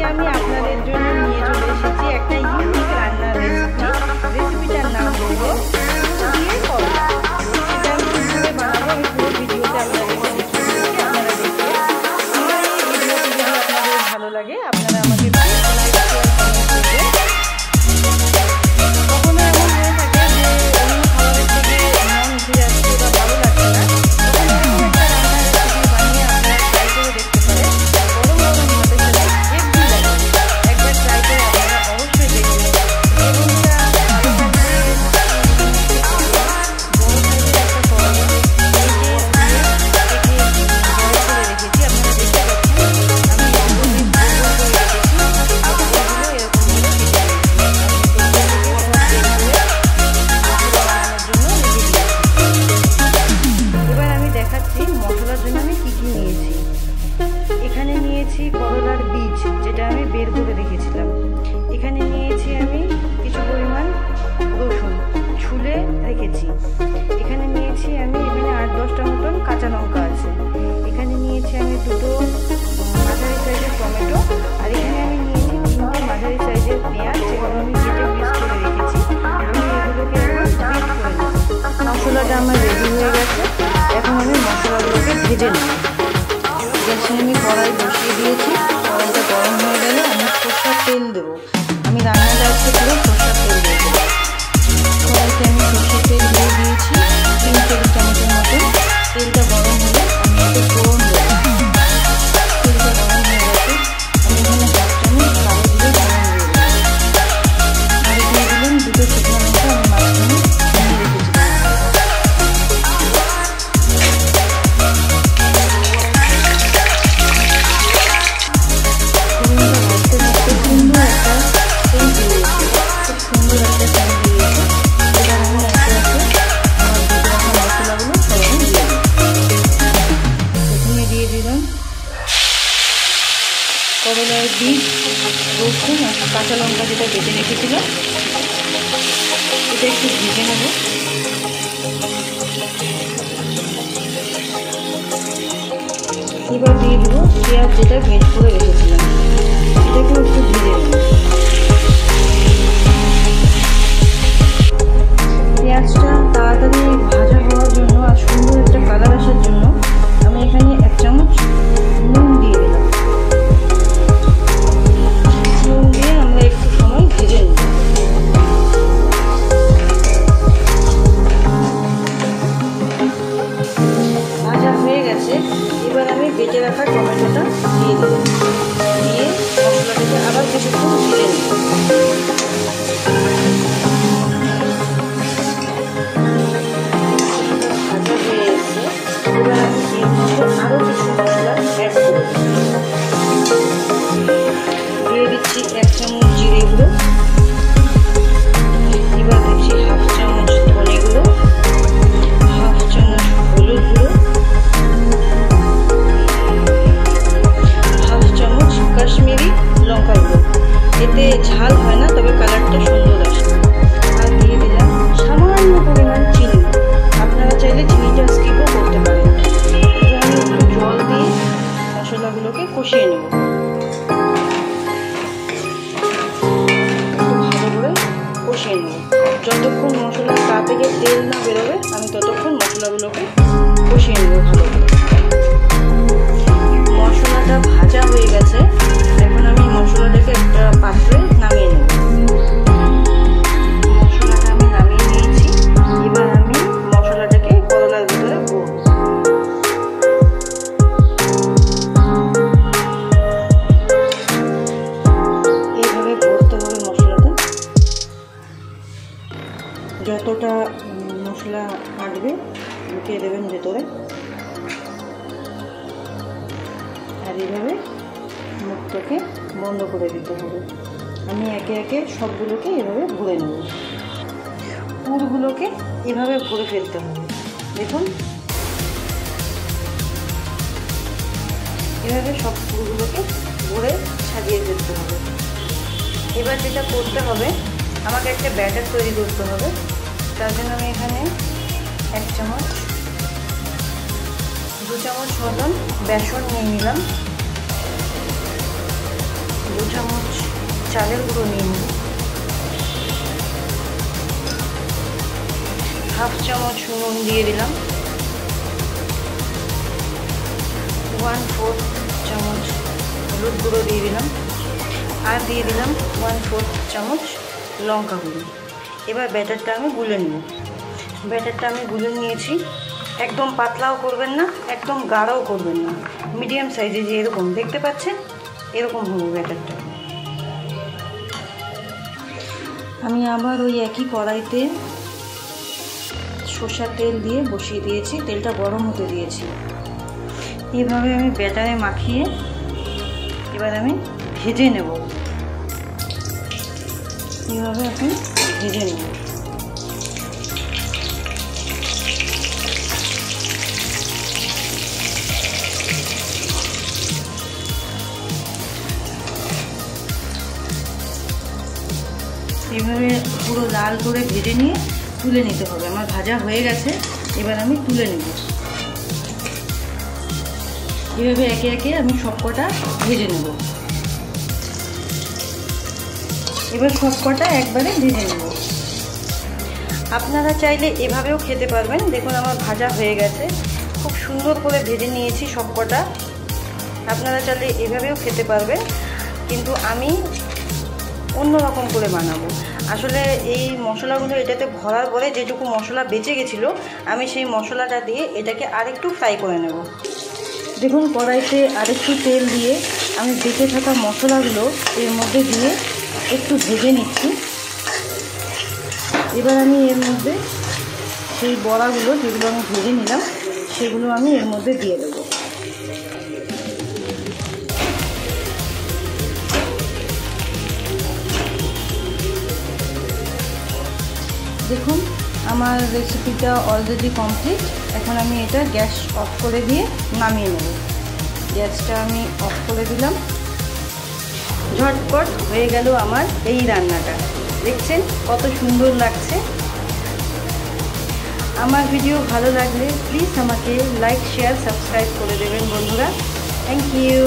আমি আপনাদের জন্য নিয়ে চলে এসেছি একটা ইউনিক রান্নার রেসিপি। রেসিপিটার নাম হলো দুধ দিয়ে করলা। এটা আমি কীভাবে বানাবো আমি পুরো ভিডিওতে আপনাদেরকে দেখিয়ে দিচ্ছি, আপনারা দেখবেন। আমার এই ভিডিওটি যদি আপনাদের ভালো লাগে আপনারা আমাকে লাইক শেয়ার কমেন্ট করবেন। কখনো এমন হয়ে থাকে যে অন্য খাবারের থেকে মন উঠে যাচ্ছে বা ভালো লাগছে না, তখন এরকম একটা রান্নার রেসিপি বানিয়ে আপনারা ট্রাই করে দেখতে পারেন। গরম গরম ভাতের সাথে হেভি লাগে, একবার ট্রাই করে আপনারা অবশ্যই দেখবেন। বন্ধুরা ভালো থাকবে। বড় সাইজের একটা করলা কেটে বয়স করে রেখেছি, আপনারা দেখতে পাচ্ছেন। আমি এগুলো করে রেখেছি, এগুলো এরকম করে কেটে এবার আমি দেখাচ্ছি মশলার জন্য আমি কি কি নিয়েছি। এখানে নিয়েছি করলার বীজ, যেটা আমি বের করে রেখেছিলাম। এখানে নিয়েছি আমি কিছু পরিমাণ রসুন ছুলে রেখেছি। এখানে নিয়েছি আমি 8-10টা মতন কাঁচা লঙ্কা আছে। এখানে নিয়েছি আমি দুটো মাঝারি সাইজের টমেটো, আর এখানে আমি নিয়েছি 3টে মাঝারি সাইজের পেঁয়াজ, যেগুলো আমি কেটে পিস করে রেখেছি। আমি এগুলোকে এখন গ্রেট করে নেব। মশলাটা আমার রেডি হয়ে গেছে, এখন আমি মশলাগুলোকে ভেজে নেব। গ্যাসে আমি কড়াই বসিয়ে দিয়েছি, কড়াইটা গরম হয়ে গেলে আমি সরষের তেল দেবো। আমি রান্নাটা আজকে পুরো সরষের তেল দেবো। কড়াইতে আমি সরষের তেল দিয়ে দিয়েছি 3 টেবিল চামচের মতো। তেলটা গরম হলে আমি এতে ফোড়ন দেবো। তেলটা গরম হয়ে গেছে, আমি এখানে 1 চামচ কালো জিরে ফোড়ন দিয়ে দেবো। আর দিয়ে দিলাম 2টো শুকনো লঙ্কা আমি মাঝখানে দিয়ে রেখেছিলাম। করলার বীজ, রসুন আর কাঁচা লঙ্কা যেটা কেটে রেখেছিলাম, এটা একটু ভেজে নেব। এবার দিয়ে দেবো পেঁয়াজ, যেটা গ্রেট করে রেখেছিলাম, এটাকেও একটু ভেজে নেব। পেঁয়াজটা তাড়াতাড়ি ভাজা হওয়ার জন্য আর সুন্দর একটা কালার আসার জন্য আমি এখানে 1 চামচ নুন দিয়ে দিলাম। নুন দিয়ে আমরা একটু সময় ভেজে নেব। ভাজা হয়ে গেছে, এবার আমি বেটে রাখা টমেটোটা দিয়ে দেবো। দিয়ে মশলাটাকে আবার কিছুক্ষণ ভেজে নেব। ভাজা হয়ে এসছে, এবার আমি এর মধ্যে আরও কিছু মশলা অ্যাড করে দিয়ে দিচ্ছি 1 চামচ জিরে গুঁড়ো। এবার দিচ্ছি 1/2 চামচ ধনে গুঁড়ো, 1/2 চামচ হলুদ গুঁড়ো, 1/2 চামচ কাশ্মীরি লঙ্কা গুঁড়ো। এতে ঝাল হয় না, তবে কালারটা সুন্দর আসে। আর দিয়ে দিলাম সামান্য পরিমাণ চিনি, আপনারা চাইলে চিনিটা স্কিপও করতে পারেন। এবার আমি একটু জল দিয়ে মশলাগুলোকে কষিয়ে নেব। ভালো করে কষিয়ে নেব। যতক্ষণ মশলার গা থেকে তেল না বেরোবে আমি ততক্ষণ মশলাগুলোকে কষিয়ে নেব ভালো করে। মশলাটা ভাজা হয়ে গেছে, এখন আমি মশলাটাকে একটা পাত্রে নামিয়ে নেব। মশলাটা আমি নামিয়ে নিয়েছি, এবার আমি মশলাটাকে করলার ভিতরে ভরব। এইভাবে ভরতে হবে মশলাটা। যতটা মশলা আঁটবে ঢুকিয়ে দেবেন ভেতরে, আর এইভাবে মুখটাকে বন্ধ করে দিতে হবে। আমি একে একে সবগুলোকে এভাবে ভরে নেব। পুরগুলোকে এভাবে ভরে ফেলতে হবে। দেখুন, এভাবে সব পুরগুলোকে ভরে সাজিয়ে ফেলতে হবে। এবার যেটা করতে হবে, আমাকে একটা ব্যাটার তৈরি করতে হবে। তার জন্য আমি এখানে 1 চামচ 2 চামচ মতন বেসন নিয়ে নিলাম। 2 চামচ চালের গুঁড়ো নিয়ে নেব, হাফ চামচ নুন দিয়ে দিলাম, 1/4 চামচ হলুদ গুঁড়ো দিয়ে দিলাম, আর দিয়ে দিলাম 1/4 চামচ লঙ্কা গুঁড়ো। এবার ব্যাটারটা আমি গুলে নেব। ব্যাটারটা আমি গুলে নিয়েছি। একদম পাতলাও করবেন না, একদম গাঢ়ও করবেন না, মিডিয়াম সাইজে যে এরকম দেখতে পাচ্ছেন এরকম হবে ব্যাটারটা। আমি আবার ওই একই কড়াইতে সরষের তেল দিয়ে বসিয়ে দিয়েছি, তেলটা গরম হতে দিয়েছি। এইভাবে আমি ব্যাটারে মাখিয়ে এবার আমি ভেজে নেব। এইভাবে এখন ভেজে নেব। এইভাবে পুরো লাল করে ভেজে নিয়ে তুলে নিতে হবে। আমার ভাজা হয়ে গেছে, এবার আমি তুলে নেব। এভাবে একে একে আমি সবকটা ভেজে নেব। এবার সবকটা একবারে ভেজে নেব। আপনারা চাইলে এভাবেও খেতে পারবেন। দেখুন আমার ভাজা হয়ে গেছে, খুব সুন্দর করে ভেজে নিয়েছি সবকটা। আপনারা চাইলে এভাবেও খেতে পারবেন, কিন্তু আমি অন্যরকম করে বানাবো। আসলে এই মশলাগুলো এটাতে ভরার পরে যেটুকু মশলা বেঁচে গেছিলো, আমি সেই মশলাটা দিয়ে এটাকে আরেকটু ফ্রাই করে নেব। দেখুন কড়াইতে আরেকটু তেল দিয়ে আমি বেঁচে থাকা মশলাগুলো এর মধ্যে দিয়ে একটু ভেজে নিচ্ছি। এবার আমি এর মধ্যে সেই বড়াগুলো যেগুলো আমি ভেজে নিলাম সেগুলো আমি এর মধ্যে দিয়ে দেবো। দেখুন আমার রেসিপিটা অলরেডি কমপ্লিট। এখন আমি এটা গ্যাস অফ করে দিয়ে নামিয়ে নেব। গ্যাসটা আমি অফ করে দিলাম। ঝটপট হয়ে গেল আমার এই রান্নাটা। দেখছেন কত সুন্দর লাগছে। আমার ভিডিও ভালো লাগলে প্লিজ আমাকে লাইক, শেয়ার, সাবস্ক্রাইব করে দেবেন বন্ধুরা। Thank you.